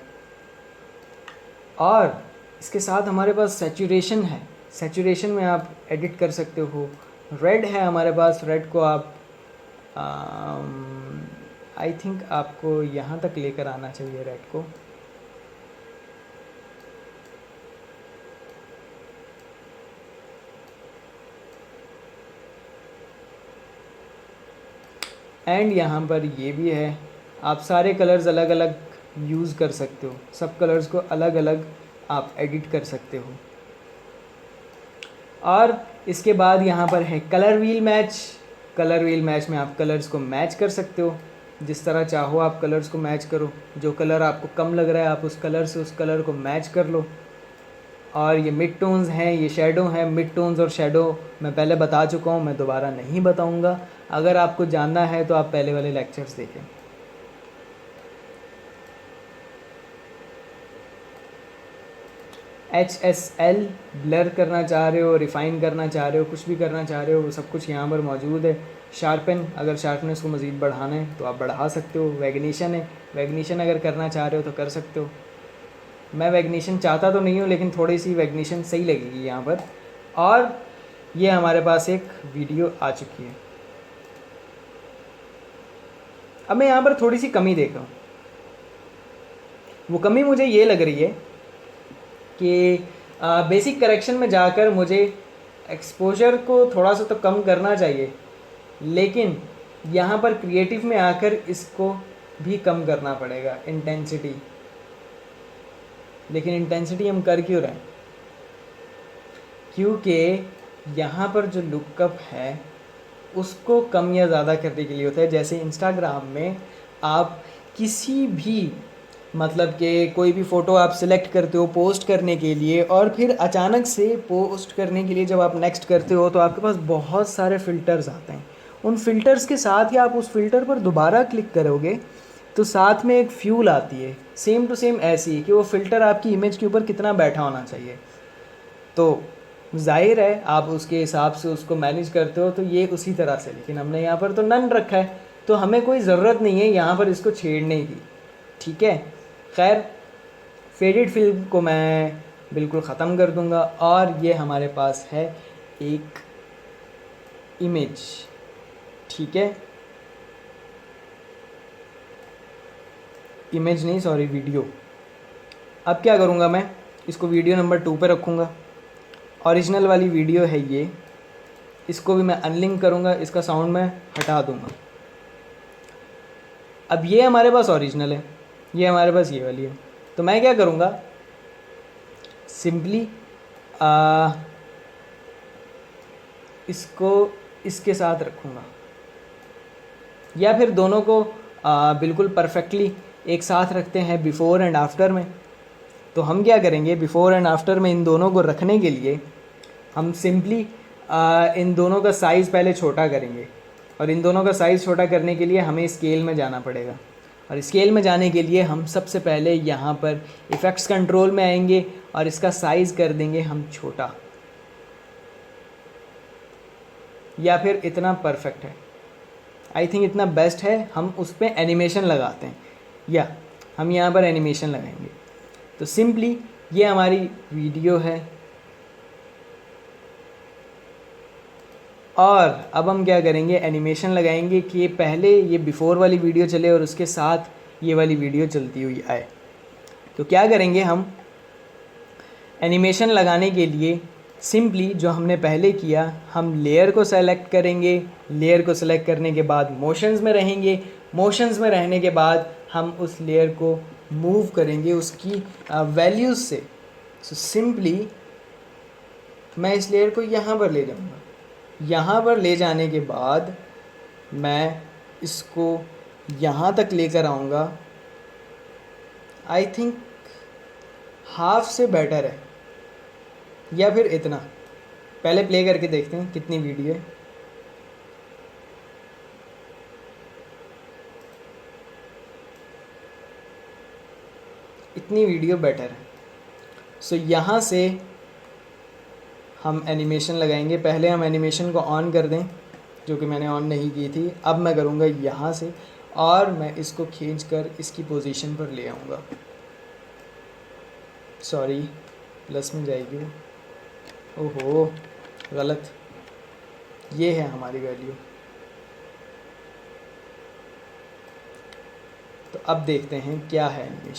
और इसके साथ हमारे पास सैचुरेशन है, सैचुरेशन में आप एडिट कर सकते हो। रेड है हमारे पास, रेड को आप आई थिंक आपको यहाँ तक लेकर आना चाहिए रेड को। एंड यहाँ पर ये भी है, आप सारे कलर्स अलग अलग यूज़ कर सकते हो, सब कलर्स को अलग अलग आप एडिट कर सकते हो। और इसके बाद यहाँ पर है colour wheel match. Colour wheel match में आप कलर्स को मैच कर सकते हो, जिस तरह चाहो आप कलर्स को मैच करो। जो कलर आपको कम लग रहा है आप उस कलर से उस कलर को मैच कर लो। और ये मिड टोन्स हैं, ये शेडो हैं। मिड टोन्स और शेडो मैं पहले बता चुका हूँ, मैं दोबारा नहीं बताऊँगा। अगर आपको जानना है तो आप पहले वाले लेक्चर्स देखें। HSL ब्लर करना चाह रहे हो, रिफ़ाइन करना चाह रहे हो, कुछ भी करना चाह रहे हो, वो सब कुछ यहाँ पर मौजूद है। शार्पन, अगर शार्पनेस को मज़ीद बढ़ाना है तो आप बढ़ा सकते हो। वैग्नीशन है, वैग्नीशन अगर करना चाह रहे हो तो कर सकते हो। मैं वैग्नीशन चाहता तो नहीं हूँ, लेकिन थोड़ी सी वैग्नीशन सही लगेगी यहाँ पर। और ये हमारे पास एक वीडियो आ चुकी है। अब मैं यहाँ पर थोड़ी सी कमी देख रहा हूँ। वो कमी मुझे ये लग रही है कि बेसिक करेक्शन में जाकर मुझे एक्सपोजर को थोड़ा सा तो कम करना चाहिए, लेकिन यहाँ पर क्रिएटिव में आकर इसको भी कम करना पड़ेगा, इंटेंसिटी। लेकिन इंटेंसिटी हम कर क्यों रहे हैं? क्योंकि यहाँ पर जो लुकअप है उसको कम या ज़्यादा करने के लिए होता है। जैसे इंस्टाग्राम में आप किसी भी मतलब कि कोई भी फ़ोटो आप सिलेक्ट करते हो पोस्ट करने के लिए, और फिर अचानक से पोस्ट करने के लिए जब आप नेक्स्ट करते हो तो आपके पास बहुत सारे फ़िल्टर्स आते हैं। उन फ़िल्टर्स के साथ ही आप उस फ़िल्टर पर दोबारा क्लिक करोगे तो साथ में एक फ्यूल आती है, सेम टू सेम ऐसी कि वो फ़िल्टर आपकी इमेज के ऊपर कितना बैठा होना चाहिए। तो ज़ाहिर है आप उसके हिसाब से उसको मैनेज करते हो, तो ये उसी तरह से। लेकिन हमने यहाँ पर तो नन रखा है, तो हमें कोई ज़रूरत नहीं है यहाँ पर इसको छेड़ने की। ठीक है, खैर फेडेड फिल्म को मैं बिल्कुल ख़त्म कर दूँगा। और ये हमारे पास है एक इमेज। ठीक है, इमेज नहीं, सॉरी, वीडियो। अब क्या करूँगा मैं, इसको वीडियो नंबर 2 पे रखूँगा। ओरिजिनल वाली वीडियो है ये, इसको भी मैं अनलिंक करूँगा, इसका साउंड मैं हटा दूँगा। अब ये हमारे पास ओरिजिनल है, ये हमारे पास ये वाली है। तो मैं क्या करूँगा, सिंपली इसको इसके साथ रखूँगा, या फिर दोनों को बिल्कुल परफेक्टली एक साथ रखते हैं बिफ़ोर एंड आफ्टर में। तो हम क्या करेंगे, बिफ़ोर एंड आफ्टर में इन दोनों को रखने के लिए हम सिंपली इन दोनों का साइज़ पहले छोटा करेंगे। और इन दोनों का साइज़ छोटा करने के लिए हमें स्केल में जाना पड़ेगा। और स्केल में जाने के लिए हम सबसे पहले यहाँ पर इफ़ेक्ट्स कंट्रोल में आएंगे और इसका साइज़ कर देंगे हम छोटा, या फिर इतना परफेक्ट है, आई थिंक इतना बेस्ट है। हम उस पर एनिमेशन लगाते हैं, या हम यहाँ पर एनिमेशन लगाएंगे। तो सिंपली ये हमारी वीडियो है। और अब हम क्या करेंगे, एनिमेशन लगाएंगे कि पहले ये बिफ़ोर वाली वीडियो चले और उसके साथ ये वाली वीडियो चलती हुई आए। तो क्या करेंगे, हम एनिमेशन लगाने के लिए सिंपली जो हमने पहले किया, हम लेयर को सेलेक्ट करेंगे। लेयर को सेलेक्ट करने के बाद मोशंस में रहेंगे। मोशंस में रहने के बाद हम उस लेयर को मूव करेंगे उसकी वैल्यूज़ से। सो सिंपली मैं इस लेयर को यहाँ पर ले जाऊँगा। यहाँ पर ले जाने के बाद मैं इसको यहाँ तक लेकर आऊँगा। आई थिंक हाफ से बेटर है, या फिर इतना। पहले प्ले करके देखते हैं कितनी वीडियो है। इतनी वीडियो बेटर है। सो यहाँ से हम एनिमेशन लगाएंगे। पहले हम एनिमेशन को ऑन कर दें, जो कि मैंने ऑन नहीं की थी। अब मैं करूँगा यहाँ से, और मैं इसको खींच कर इसकी पोजीशन पर ले आऊँगा। सॉरी, प्लस में जाएगी वो। ओहो, गलत। ये है हमारी वैल्यू। तो अब देखते हैं क्या है एनिमेशन।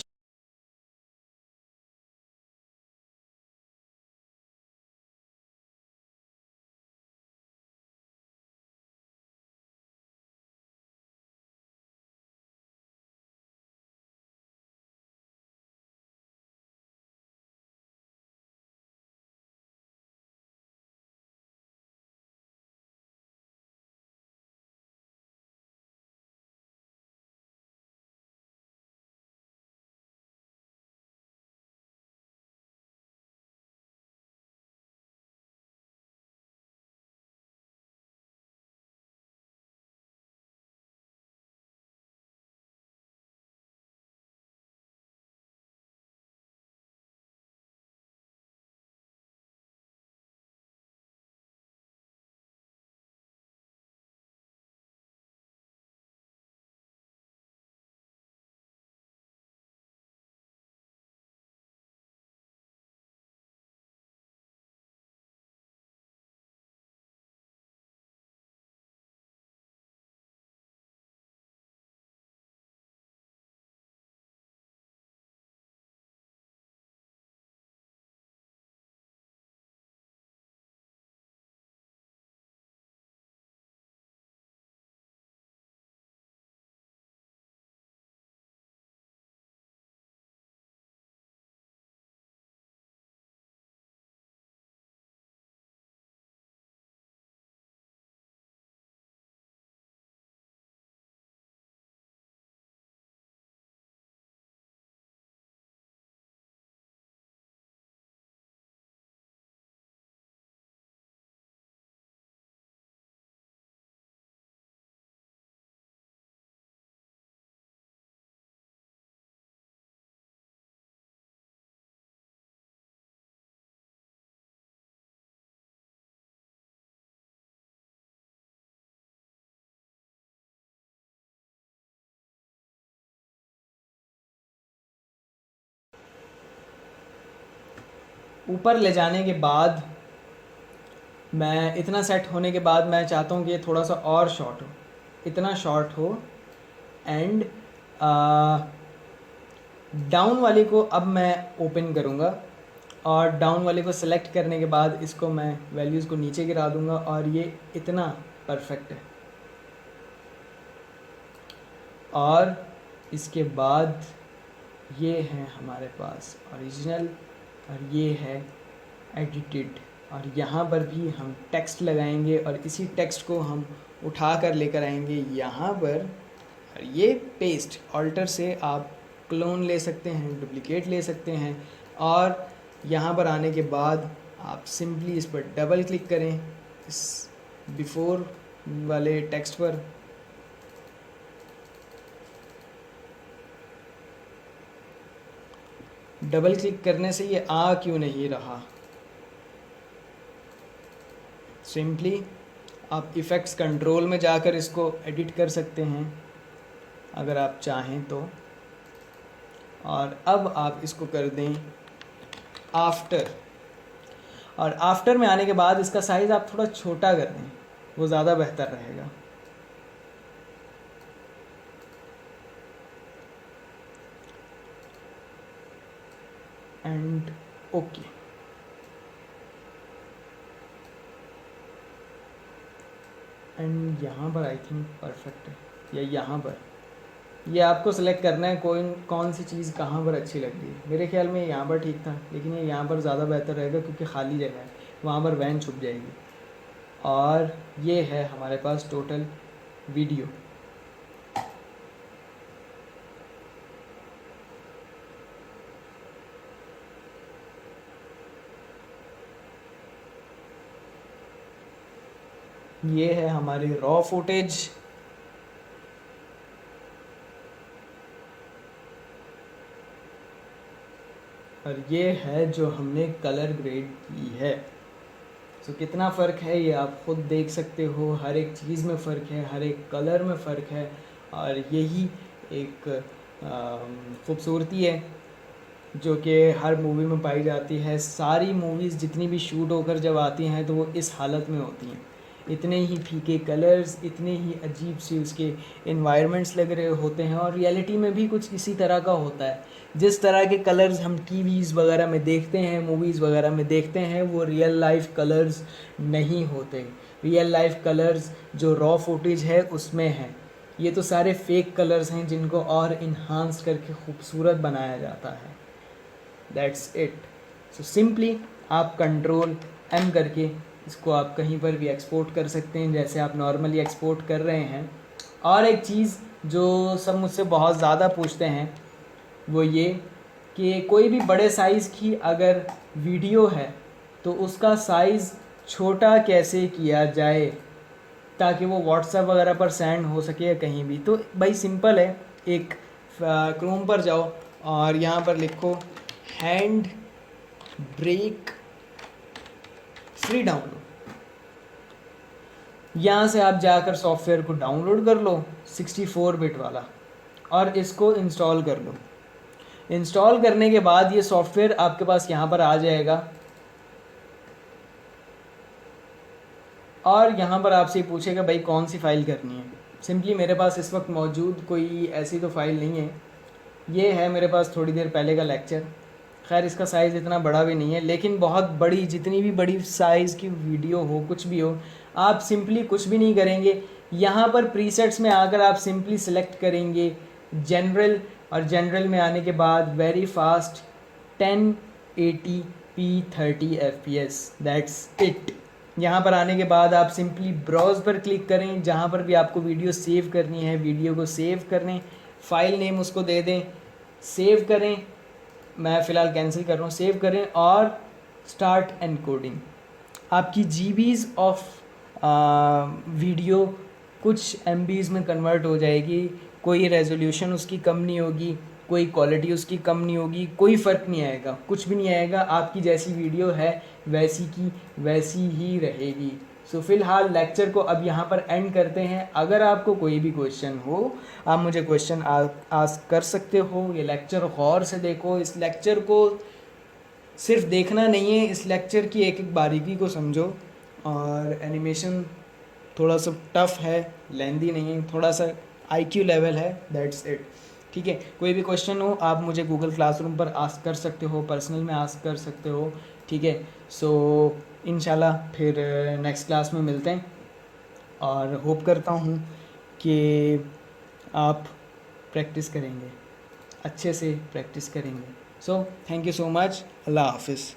ऊपर ले जाने के बाद मैं इतना सेट होने के बाद मैं चाहता हूँ कि ये थोड़ा सा और शॉर्ट हो, इतना शॉर्ट हो। एंड डाउन वाले को अब मैं ओपन करूँगा और डाउन वाले को सिलेक्ट करने के बाद इसको मैं वैल्यूज़ को नीचे गिरा दूँगा और ये इतना परफेक्ट है। और इसके बाद ये है हमारे पास ओरिजिनल और ये है एडिटेड। और यहाँ पर भी हम टेक्स्ट लगाएंगे और इसी टेक्स्ट को हम उठा कर लेकर आएंगे यहाँ पर, और ये पेस्ट ऑल्टर से आप क्लोन ले सकते हैं, डुप्लिकेट ले सकते हैं। और यहाँ पर आने के बाद आप सिंपली इस पर डबल क्लिक करें, इस बिफोर वाले टेक्स्ट पर, डबल क्लिक करने से ये आ क्यों नहीं रहा। सिंपली आप इफ़ेक्ट्स कंट्रोल में जाकर इसको एडिट कर सकते हैं अगर आप चाहें तो। और अब आप इसको कर दें आफ्टर, और आफ्टर में आने के बाद इसका साइज़ आप थोड़ा छोटा कर दें, वो ज़्यादा बेहतर रहेगा। And okay. एंड यहाँ पर आई थिंक परफेक्ट है, या यहाँ पर ये आपको सेलेक्ट करना है कौन सी चीज़ कहाँ पर अच्छी लग रही है। मेरे ख्याल में यहाँ पर ठीक था, लेकिन ये यहाँ पर ज़्यादा बेहतर रहेगा क्योंकि खाली जगह है, वहाँ पर वैन छुप जाएगी। और ये है हमारे पास टोटल वीडियो। ये है हमारी रॉ फुटेज। और ये है जो हमने कलर ग्रेड की है। तो कितना फ़र्क है ये आप ख़ुद देख सकते हो, हर एक चीज़ में फ़र्क है, हर एक कलर में फ़र्क है। और यही एक ख़ूबसूरती है जो कि हर मूवी में पाई जाती है। सारी मूवीज़ जितनी भी शूट होकर जब आती हैं तो वो इस हालत में होती हैं, इतने ही फीके कलर्स, इतने ही अजीब सी उसके इन्वायरमेंट्स लग रहे होते हैं। और रियलिटी में भी कुछ इसी तरह का होता है। जिस तरह के कलर्स हम टीवीज़ वगैरह में देखते हैं, मूवीज़ वगैरह में देखते हैं, वो रियल लाइफ कलर्स नहीं होते। रियल लाइफ कलर्स जो रॉ फुटेज है उसमें है। ये तो सारे फेक कलर्स हैं जिनको और इन्हांस करके खूबसूरत बनाया जाता है। That's it. सो सिंपली आप कंट्रोल M करके इसको आप कहीं पर भी एक्सपोर्ट कर सकते हैं जैसे आप नॉर्मली एक्सपोर्ट कर रहे हैं। और एक चीज़ जो सब मुझसे बहुत ज़्यादा पूछते हैं वो ये कि कोई भी बड़े साइज़ की अगर वीडियो है तो उसका साइज़ छोटा कैसे किया जाए ताकि वो व्हाट्सएप वगैरह पर सेंड हो सके या कहीं भी। तो भाई सिंपल है, एक क्रोम पर जाओ और यहाँ पर लिखो हैंड ब्रेक फ्री डाउनलोड। यहाँ से आप जाकर सॉफ्टवेयर को डाउनलोड कर लो 64 बिट वाला और इसको इंस्टॉल कर लो। इंस्टॉल करने के बाद ये सॉफ्टवेयर आपके पास यहाँ पर आ जाएगा और यहाँ पर आपसे पूछेगा भाई कौन सी फ़ाइल करनी है। सिंपली मेरे पास इस वक्त मौजूद कोई ऐसी तो फ़ाइल नहीं है। ये है मेरे पास थोड़ी देर पहले का लेक्चर। खैर इसका साइज़ इतना बड़ा भी नहीं है, लेकिन बहुत बड़ी, जितनी भी बड़ी साइज़ की वीडियो हो, कुछ भी हो, आप सिंपली कुछ भी नहीं करेंगे। यहाँ पर प्रीसेट्स में आकर आप सिंपली सेलेक्ट करेंगे जनरल, और जनरल में आने के बाद very fast 1080p 30 fps। That's it. यहाँ पर आने के बाद आप सिंपली ब्राउज़ पर क्लिक करें। जहाँ पर भी आपको वीडियो सेव करनी है, वीडियो को सेव करें, फ़ाइल नेम उसको दे दें, सेव करें। मैं फ़िलहाल कैंसिल कर रहा हूँ, सेव करें और स्टार्ट एनकोडिंग। आपकी जीबीज़ ऑफ वीडियो कुछ MBs में कन्वर्ट हो जाएगी। कोई रेजोल्यूशन उसकी कम नहीं होगी, कोई क्वालिटी उसकी कम नहीं होगी, कोई फ़र्क नहीं आएगा, कुछ भी नहीं आएगा। आपकी जैसी वीडियो है वैसी की वैसी ही रहेगी। सो फ़िलहाल लेक्चर को अब यहाँ पर एंड करते हैं। अगर आपको कोई भी क्वेश्चन हो आप मुझे क्वेश्चन आस्क कर सकते हो। ये लेक्चर गौर से देखो, इस लेक्चर को सिर्फ देखना नहीं है, इस लेक्चर की एक एक बारीकी को समझो। और एनिमेशन थोड़ा सा टफ है, लेंदी नहीं है, थोड़ा सा आईक्यू लेवल है, दैट्स इट। ठीक है, कोई भी क्वेश्चन हो आप मुझे गूगल क्लासरूम पर आस्क कर सकते हो, पर्सनल में आस्क कर सकते हो। ठीक है, सो इंशाल्लाह फिर नेक्स्ट क्लास में मिलते हैं, और होप करता हूँ कि आप प्रैक्टिस करेंगे, अच्छे से प्रैक्टिस करेंगे। So thank you so much, अल्लाह हाफिज़।